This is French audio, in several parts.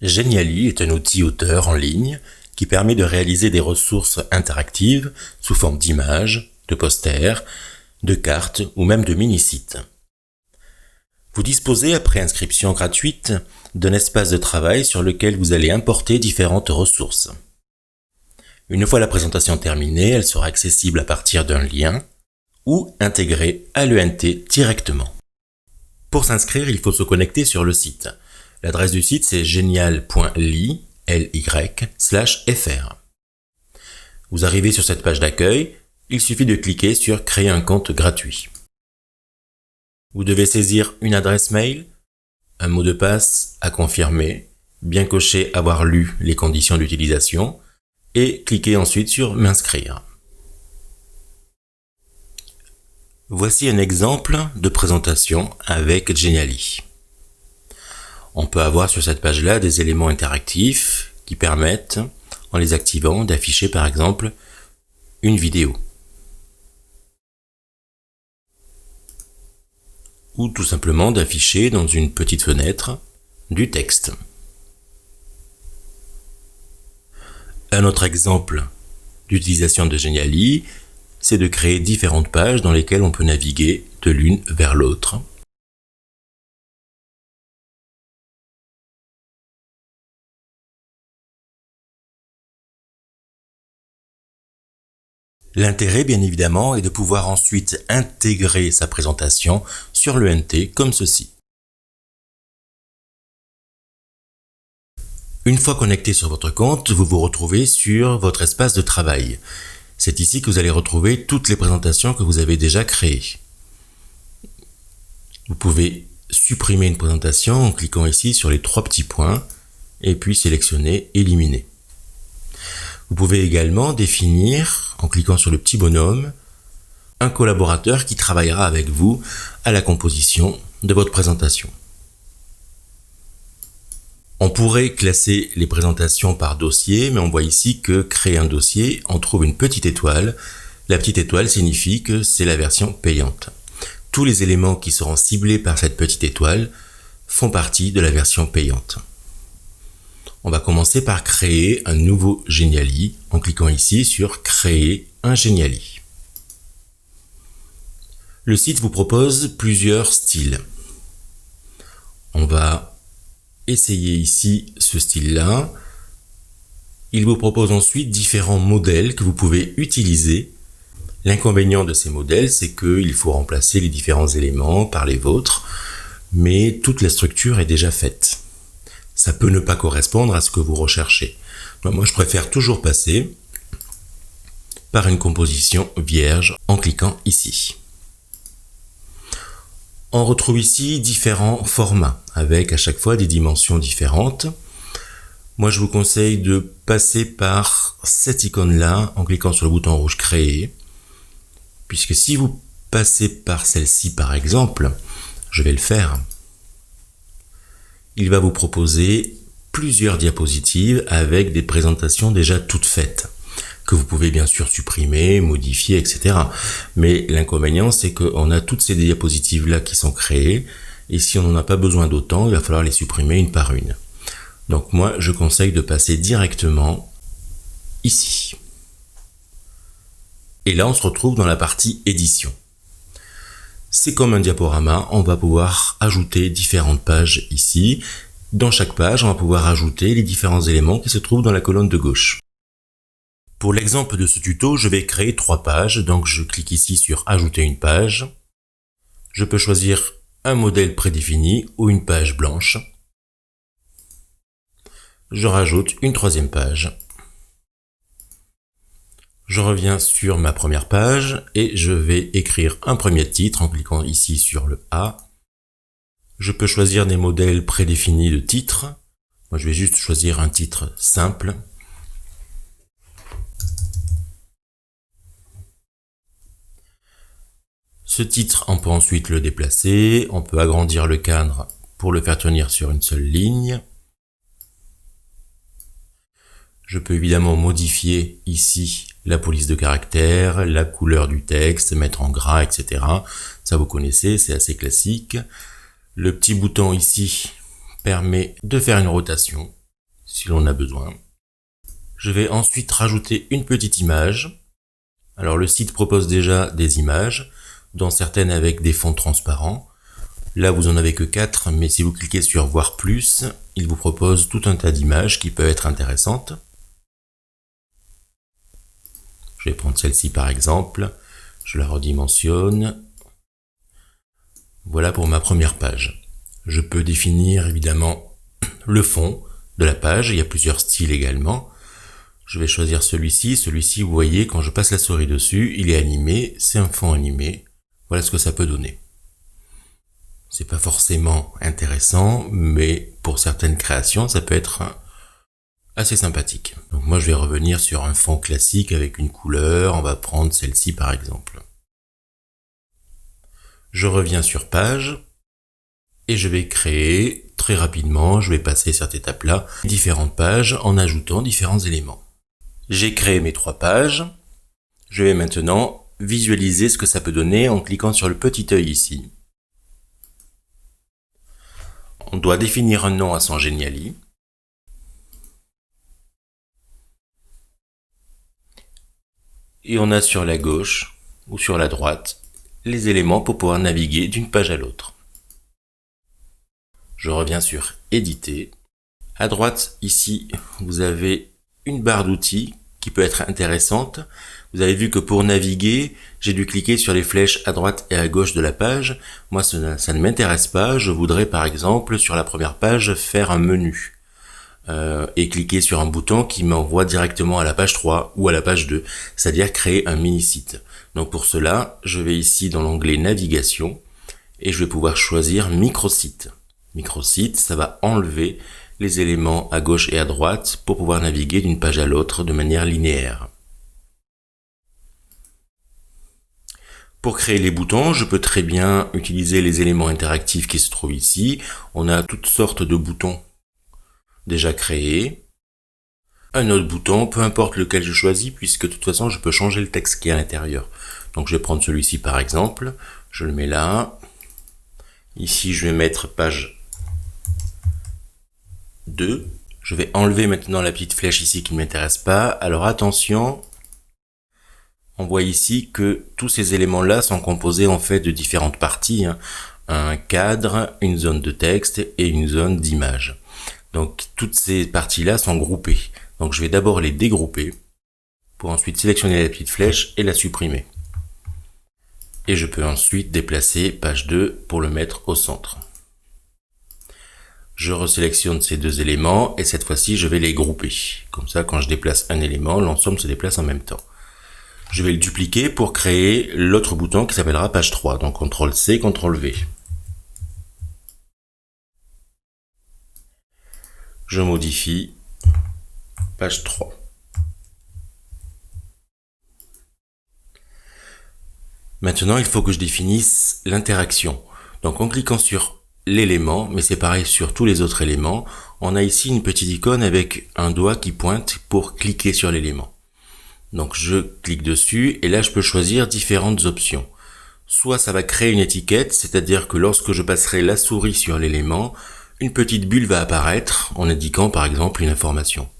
Geniali est un outil auteur en ligne qui permet de réaliser des ressources interactives sous forme d'images, de posters, de cartes ou même de mini-sites. Vous disposez, après inscription gratuite, d'un espace de travail sur lequel vous allez importer différentes ressources. Une fois la présentation terminée, elle sera accessible à partir d'un lien ou intégrée à l'ENT directement. Pour s'inscrire, il faut se connecter sur le site. L'adresse du site, c'est genial.ly/fr. Vous arrivez sur cette page d'accueil, il suffit de cliquer sur « Créer un compte gratuit ». Vous devez saisir une adresse mail, un mot de passe à confirmer, bien cocher « Avoir lu les conditions d'utilisation » et cliquer ensuite sur « M'inscrire ». Voici un exemple de présentation avec Geniali. On peut avoir sur cette page-là des éléments interactifs qui permettent, en les activant, d'afficher par exemple une vidéo. Ou tout simplement d'afficher dans une petite fenêtre du texte. Un autre exemple d'utilisation de Geniali, c'est de créer différentes pages dans lesquelles on peut naviguer de l'une vers l'autre. L'intérêt, bien évidemment, est de pouvoir ensuite intégrer sa présentation sur l'ENT comme ceci. Une fois connecté sur votre compte, vous vous retrouvez sur votre espace de travail. C'est ici que vous allez retrouver toutes les présentations que vous avez déjà créées. Vous pouvez supprimer une présentation en cliquant ici sur les 3 petits points et puis sélectionner « Éliminer ». Vous pouvez également définir, en cliquant sur le petit bonhomme, un collaborateur qui travaillera avec vous à la composition de votre présentation. On pourrait classer les présentations par dossier, mais on voit ici que créer un dossier, on trouve une petite étoile. La petite étoile signifie que c'est la version payante. Tous les éléments qui seront ciblés par cette petite étoile font partie de la version payante. On va commencer par créer un nouveau Geniali en cliquant ici sur « Créer un Geniali ». Le site vous propose plusieurs styles. On va essayer ici ce style-là. Il vous propose ensuite différents modèles que vous pouvez utiliser. L'inconvénient de ces modèles, c'est qu'il faut remplacer les différents éléments par les vôtres, mais toute la structure est déjà faite. Ça peut ne pas correspondre à ce que vous recherchez. Donc moi, je préfère toujours passer par une composition vierge en cliquant ici. On retrouve ici différents formats avec à chaque fois des dimensions différentes. Moi, je vous conseille de passer par cette icône-là en cliquant sur le bouton rouge Créer, puisque si vous passez par celle-ci par exemple, je vais le faire, il va vous proposer plusieurs diapositives avec des présentations déjà toutes faites, que vous pouvez bien sûr supprimer, modifier, etc. Mais l'inconvénient, c'est qu'on a toutes ces diapositives-là qui sont créées, et si on n'en a pas besoin d'autant, il va falloir les supprimer une par une. Donc moi, je conseille de passer directement ici. Et là, on se retrouve dans la partie édition. C'est comme un diaporama, on va pouvoir ajouter différentes pages ici. Dans chaque page, on va pouvoir ajouter les différents éléments qui se trouvent dans la colonne de gauche. Pour l'exemple de ce tuto, je vais créer 3 pages, donc je clique ici sur « Ajouter une page ». Je peux choisir un modèle prédéfini ou une page blanche. Je rajoute une 3e page. Je reviens sur ma première page et je vais écrire un premier titre en cliquant ici sur le A. Je peux choisir des modèles prédéfinis de titres. Moi, je vais juste choisir un titre simple. Ce titre, on peut ensuite le déplacer. On peut agrandir le cadre pour le faire tenir sur une seule ligne. Je peux évidemment modifier ici la police de caractère, la couleur du texte, mettre en gras, etc. Ça vous connaissez, c'est assez classique. Le petit bouton ici permet de faire une rotation. si l'on a besoin. Je vais ensuite rajouter une petite image. Alors le site propose déjà des images, dont certaines avec des fonds transparents. Là vous en avez que 4, mais si vous cliquez sur voir plus, il vous propose tout un tas d'images qui peuvent être intéressantes. Je vais prendre celle-ci par exemple, je la redimensionne. Voilà pour ma première page. Je peux définir évidemment le fond de la page, il y a plusieurs styles également. Je vais choisir celui-ci. Celui-ci, vous voyez, quand je passe la souris dessus, il est animé, c'est un fond animé. Voilà ce que ça peut donner. C'est pas forcément intéressant, mais pour certaines créations, ça peut être assez sympathique. Donc moi, je vais revenir sur un fond classique avec une couleur. On va prendre celle-ci par exemple. Je reviens sur page et je vais créer très rapidement, je vais passer cette étape-là, différentes pages en ajoutant différents éléments. J'ai créé mes 3 pages. Je vais maintenant visualiser ce que ça peut donner en cliquant sur le petit œil ici. On doit définir un nom à son Geniali. Et on a sur la gauche ou sur la droite les éléments pour pouvoir naviguer d'une page à l'autre. Je reviens sur éditer. À droite ici, vous avez une barre d'outils qui peut être intéressante. Vous avez vu que pour naviguer, j'ai dû cliquer sur les flèches à droite et à gauche de la page. Moi, ça ne m'intéresse pas. Je voudrais par exemple, sur la première page, faire un menu. Et cliquer sur un bouton qui m'envoie directement à la page 3 ou à la page 2, c'est-à-dire créer un mini-site. Donc pour cela, je vais ici dans l'onglet navigation et je vais pouvoir choisir microsite. Microsite, ça va enlever les éléments à gauche et à droite pour pouvoir naviguer d'une page à l'autre de manière linéaire. Pour créer les boutons, je peux très bien utiliser les éléments interactifs qui se trouvent ici. On a toutes sortes de boutons déjà créés. Un autre bouton, peu importe lequel je choisis, puisque de toute façon je peux changer le texte qui est à l'intérieur. Donc je vais prendre celui-ci par exemple, je le mets là. Ici je vais mettre page 2. Je vais enlever maintenant la petite flèche ici qui ne m'intéresse pas. Alors attention, on voit ici que tous ces éléments-là sont composés en fait de différentes parties. Un cadre, une zone de texte et une zone d'image. Donc toutes ces parties-là sont groupées. Donc je vais d'abord les dégrouper pour ensuite sélectionner la petite flèche et la supprimer. Et je peux ensuite déplacer page 2 pour le mettre au centre. Je resélectionne ces 2 éléments et cette fois-ci je vais les grouper. Comme ça quand je déplace un élément, l'ensemble se déplace en même temps. Je vais le dupliquer pour créer l'autre bouton qui s'appellera page 3. Donc CTRL-C, CTRL-V. Je modifie page 3. Maintenant, il faut que je définisse l'interaction. Donc en cliquant sur l'élément, mais c'est pareil sur tous les autres éléments, on a ici une petite icône avec un doigt qui pointe pour cliquer sur l'élément. Donc je clique dessus et là je peux choisir différentes options. Soit ça va créer une étiquette, c'est-à-dire que lorsque je passerai la souris sur l'élément, une petite bulle va apparaître en indiquant par exemple une information.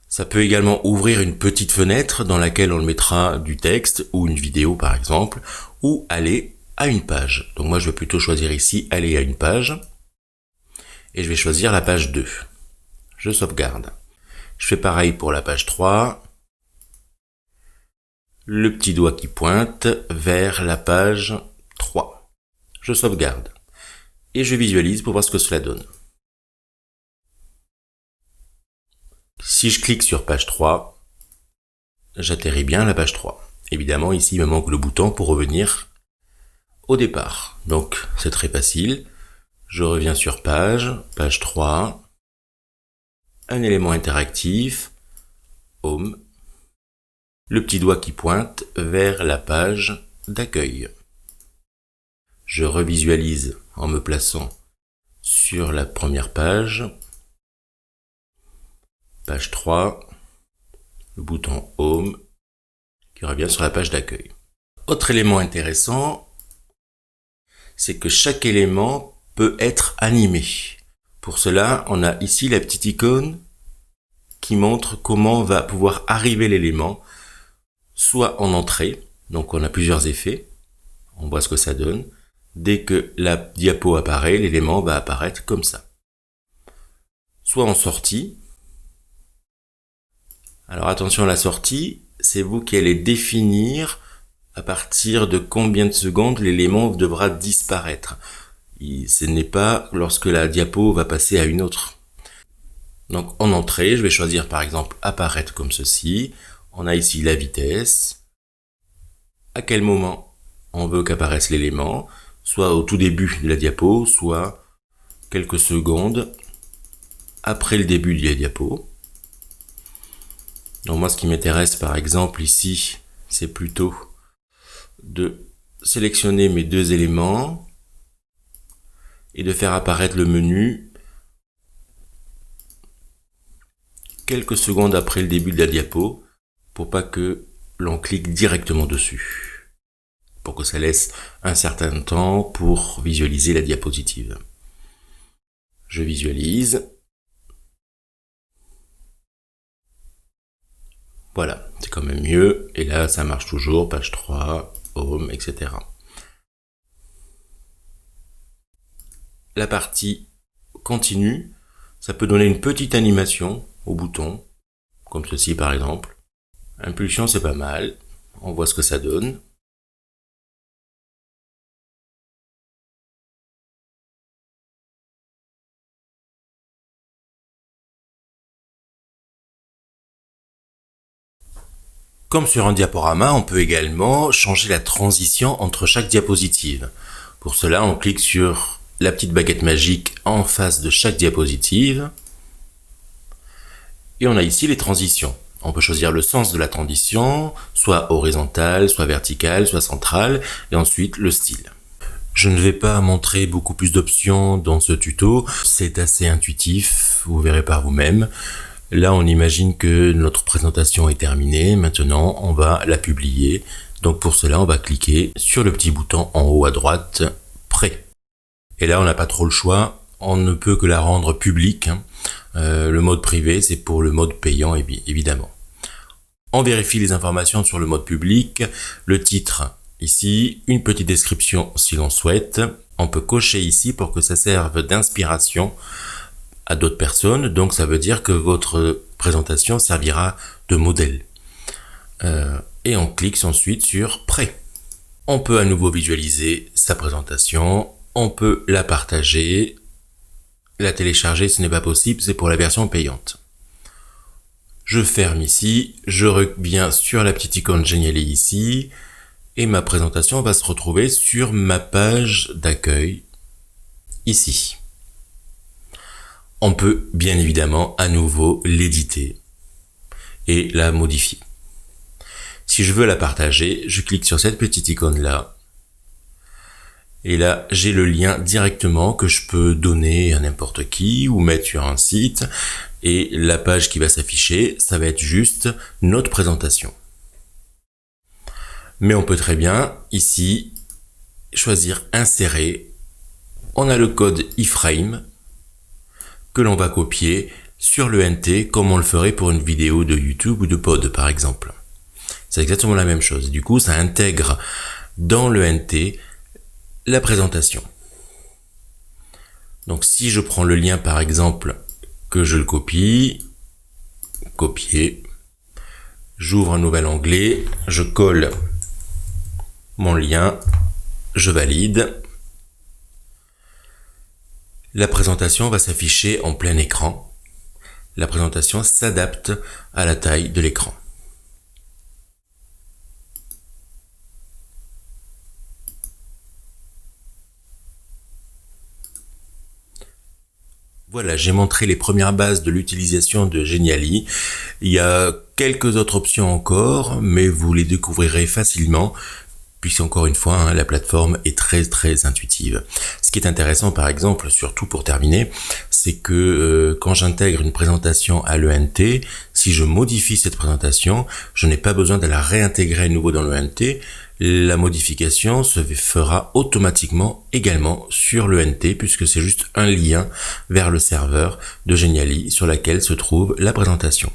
Ça peut également ouvrir une petite fenêtre dans laquelle on mettra du texte ou une vidéo par exemple, ou aller à une page. Donc moi je vais plutôt choisir ici aller à une page et je vais choisir la page 2. Je sauvegarde. Je fais pareil pour la page 3. Le petit doigt qui pointe vers la page 3. Je sauvegarde. Et je visualise pour voir ce que cela donne. Si je clique sur page 3, j'atterris bien à la page 3. Évidemment, ici, il me manque le bouton pour revenir au départ. Donc, c'est très facile. Je reviens sur page 3, un élément interactif, Home, le petit doigt qui pointe vers la page d'accueil. Je revisualise en me plaçant sur la première page, page 3, le bouton Home qui revient sur la page d'accueil. Autre élément intéressant, c'est que chaque élément peut être animé. Pour cela, on a ici la petite icône qui montre comment va pouvoir arriver l'élément, soit en entrée, donc on a plusieurs effets, on voit ce que ça donne. Dès que la diapo apparaît, l'élément va apparaître comme ça. Soit en sortie. Alors attention à la sortie, c'est vous qui allez définir à partir de combien de secondes l'élément devra disparaître. Ce n'est pas lorsque la diapo va passer à une autre. Donc en entrée, je vais choisir par exemple apparaître comme ceci. On a ici la vitesse. À quel moment on veut qu'apparaisse l'élément, soit au tout début de la diapo, soit quelques secondes après le début de la diapo. Donc moi ce qui m'intéresse par exemple ici, c'est plutôt de sélectionner mes deux éléments et de faire apparaître le menu quelques secondes après le début de la diapo pour pas que l'on clique directement dessus, pour que ça laisse un certain temps pour visualiser la diapositive. Je visualise. Voilà, c'est quand même mieux. Et là, ça marche toujours, page 3, home, etc. La partie continue, ça peut donner une petite animation au bouton, comme ceci par exemple. Impulsion, c'est pas mal. On voit ce que ça donne. Comme sur un diaporama, on peut également changer la transition entre chaque diapositive. Pour cela, on clique sur la petite baguette magique en face de chaque diapositive. Et on a ici les transitions. On peut choisir le sens de la transition, soit horizontale, soit verticale, soit centrale, et ensuite le style. Je ne vais pas montrer beaucoup plus d'options dans ce tuto, c'est assez intuitif, vous verrez par vous-même. Là, on imagine que notre présentation est terminée, maintenant on va la publier. Donc pour cela, on va cliquer sur le petit bouton en haut à droite, Prêt. Et là, on n'a pas trop le choix, on ne peut que la rendre publique. Le mode privé, c'est pour le mode payant, évidemment. On vérifie les informations sur le mode public, le titre ici, une petite description si l'on souhaite. On peut cocher ici pour que ça serve d'inspiration à d'autres personnes, donc ça veut dire que votre présentation servira de modèle. Et on clique ensuite sur Prêt. On peut à nouveau visualiser sa présentation, on peut la partager. La télécharger, ce n'est pas possible, c'est pour la version payante. Je ferme ici, je reviens sur la petite icône Geniali ici, et ma présentation va se retrouver sur ma page d'accueil, ici. On peut bien évidemment à nouveau l'éditer et la modifier. Si je veux la partager, je clique sur cette petite icône là. Et là, j'ai le lien directement que je peux donner à n'importe qui ou mettre sur un site. Et la page qui va s'afficher, ça va être juste notre présentation. Mais on peut très bien, ici, choisir Insérer. On a le code iframe que l'on va copier sur le NT comme on le ferait pour une vidéo de YouTube ou de Pod, par exemple. C'est exactement la même chose. Du coup, ça intègre dans le NT la présentation. Donc si je prends le lien par exemple, que je le copie, copier, j'ouvre un nouvel onglet, je colle mon lien, je valide. La présentation va s'afficher en plein écran. La présentation s'adapte à la taille de l'écran. Voilà, j'ai montré les premières bases de l'utilisation de Geniali. Il y a quelques autres options encore, mais vous les découvrirez facilement, puisque encore une fois, la plateforme est très intuitive. Ce qui est intéressant, par exemple, surtout pour terminer, c'est que quand j'intègre une présentation à l'ENT, si je modifie cette présentation, je n'ai pas besoin de la réintégrer à nouveau dans l'ENT. la modification se fera automatiquement également sur le NT puisque c'est juste un lien vers le serveur de Geniali sur lequel se trouve la présentation.